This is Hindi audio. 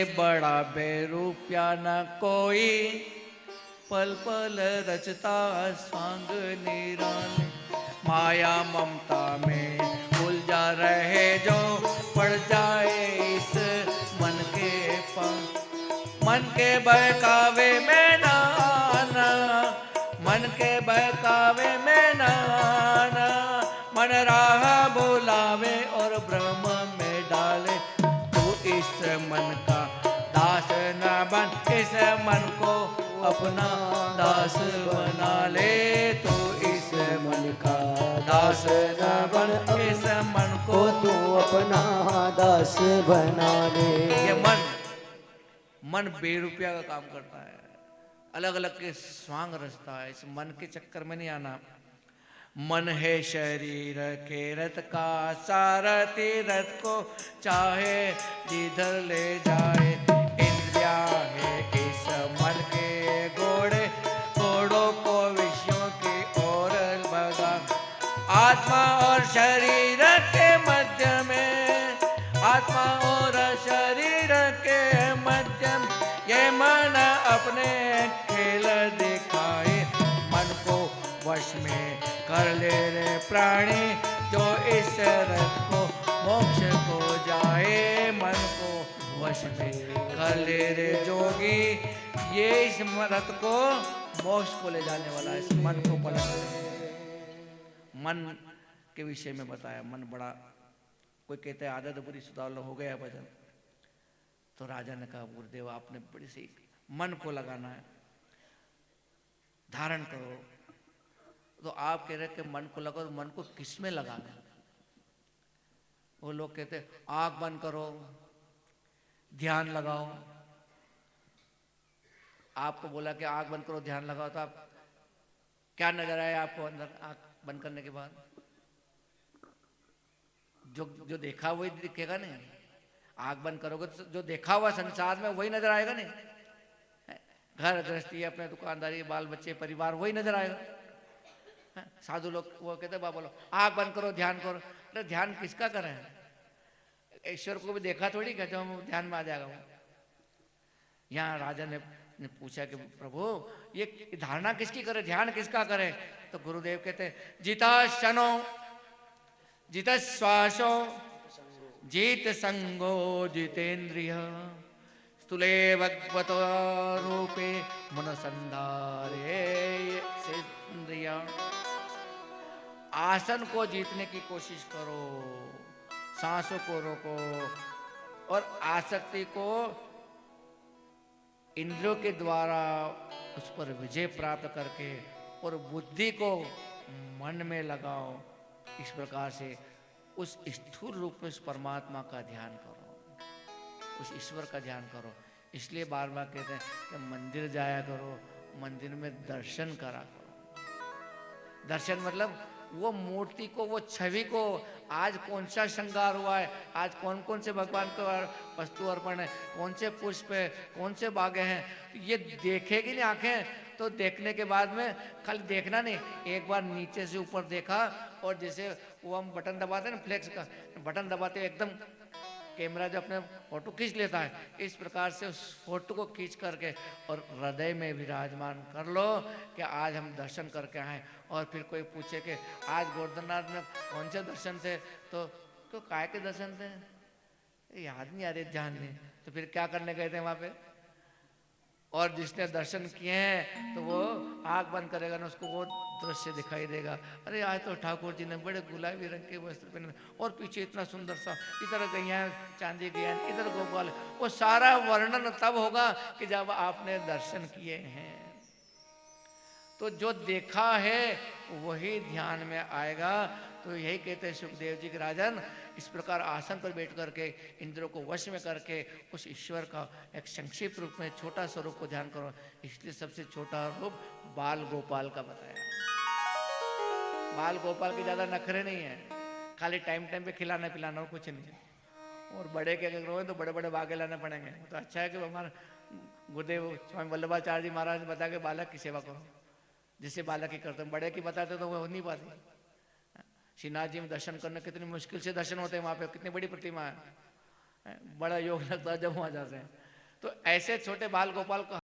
बड़ा बेरूपिया न कोई, पल पल रचता स्वांग निराले। माया ममता में उलझा रहे जो, पड़ जाए इस मन के पंख। मन के बहकावे में ना आना, मन के बहकावे में ना आना। मन राह बुलावे और ब्रह्म में डाले। तू इस मन का दास न बन, इस मन को अपना दास बना ले। तू इस मन का दास न बन, इस मन को तू अपना दास बना ले। ये मन बेरुपया का काम करता है, अलग अलग के स्वांग रचता है। इस मन के चक्कर में नहीं आना। मन है शरीर के रथ का सारथी, रथ को चाहे जिधर ले जाए। इंद्रिया है इस मन के घोड़े, घोड़ों को विषयों की ओर भगा। आत्मा और शरीर के मध्य में, आत्मा और शरीर के मध्य में, ये मन अपने खेल दिखाए। मन को वश में कर ले रे प्राणी, जो इस रथ को मोक्ष को जाए। मन को वश में कर ले रे जोगी, ये इस रथ को मोक्ष को ले जाने वाला है। इस मन को पलट ले। मन के विषय में बताया। मन बड़ा, कोई कहते हैं आदत बुरी सुधार लो, हो गया भजन। तो राजा ने कहा गुरुदेव आपने बड़ी सी, मन को लगाना है, धारण करो। तो आप कह रहे कि मन को लगाओ, तो मन को किस में लगाना? वो लोग कहते आंख बंद करो, ध्यान लगाओ। आपको बोला कि आंख बंद करो, ध्यान लगाओ, तो आप क्या नजर आए आपको अंदर आंख बंद करने के बाद? जो देखा वही दिखेगा नहीं। आंख बंद करोगे तो जो देखा हुआ संसार में वही नजर आएगा नहीं। घर गृहस्थी, अपने दुकानदारी, बाल बच्चे, परिवार, वही नजर आएगा। साधु लोग वो कहते बाबा बोलो आंख बंद करो, ध्यान करो। अरे ध्यान किसका करें? ईश्वर को भी देखा थोड़ी कहते हम ध्यान में आ जाएगा वो। यहाँ राजा ने पूछा कि प्रभु ये धारणा किसकी करे, ध्यान किसका करे? तो गुरुदेव कहते जिता शनो जित श्वासो जीत संगो जितेन्द्रिय, स्थूले भगवत रूपे मनसंधारे सेन्द्रिय। आसन को जीतने की कोशिश करो, सांसों को रोको और आसक्ति को इंद्रियों के द्वारा उस पर विजय प्राप्त करके और बुद्धि को मन में लगाओ। इस प्रकार से उस स्थूल रूप में उस परमात्मा का ध्यान करो, उस ईश्वर का ध्यान करो। इसलिए बार बार कहते हैं कि मंदिर जाया करो, मंदिर में दर्शन करा करो। दर्शन मतलब वो मूर्ति को, वो छवि को, आज कौन सा श्रृंगार हुआ है, आज कौन कौन से भगवान को वस्तु अर्पण है, कौन से पुष्प है, कौन से बागे हैं, ये देखेगी नहीं आंखें। तो देखने के बाद में खाली देखना नहीं, एक बार नीचे से ऊपर देखा और जैसे वो हम बटन दबाते हैं ना फ्लेक्स का, बटन दबाते एकदम कैमरा जो अपने फोटो खींच लेता है, इस प्रकार से उस फोटो को खींच करके और हृदय में विराजमान कर लो कि आज हम दर्शन करके आए। और फिर कोई पूछे कि आज गोवर्धननाथ में कौन से दर्शन थे, तो काय के दर्शन थे, याद नहीं आ रहे, ध्यान नहीं। तो फिर क्या करने गए थे वहां पे? और जिसने दर्शन किए हैं तो वो आंख बंद करेगा ना, उसको वो दृश्य दिखाई देगा। अरे आज तो ठाकुर जी ने बड़े गुलाबी रंग के वस्त्र पहने और पीछे इतना सुंदर सा, इधर गैया चांदी गैया, इधर गोपाल। वो सारा वर्णन तब होगा कि जब आपने दर्शन किए हैं। तो जो देखा है वही ध्यान में आएगा। तो यही कहते हैं सुखदेव जी के राजन, इस प्रकार आसन पर बैठ करके इंद्रियों को वश में करके उस ईश्वर का एक संक्षिप्त रूप में छोटा स्वरूप को ध्यान करो। इसलिए सबसे छोटा रूप बाल गोपाल का बताया। बाल गोपाल के ज्यादा नखरे नहीं है, खाली टाइम टाइम पे खिलाना पिलाना और कुछ नहीं। और बड़े के अगर रोए तो बड़े बड़े बागे लाने पड़ेंगे। तो अच्छा है कि हमारा गुरुदेव स्वामी वल्लभाचार्य जी महाराज ने बताया कि बालक की सेवा करो, जिससे बालक ही करते हैं, बड़े की बताते तो वो हो नहीं पाती। श्रीनाथ जी में दर्शन करना कितनी मुश्किल से दर्शन होते हैं, वहाँ पे कितनी बड़ी प्रतिमा है, बड़ा योग लगता है जब वहाँ जाते हैं। तो ऐसे छोटे बाल गोपाल को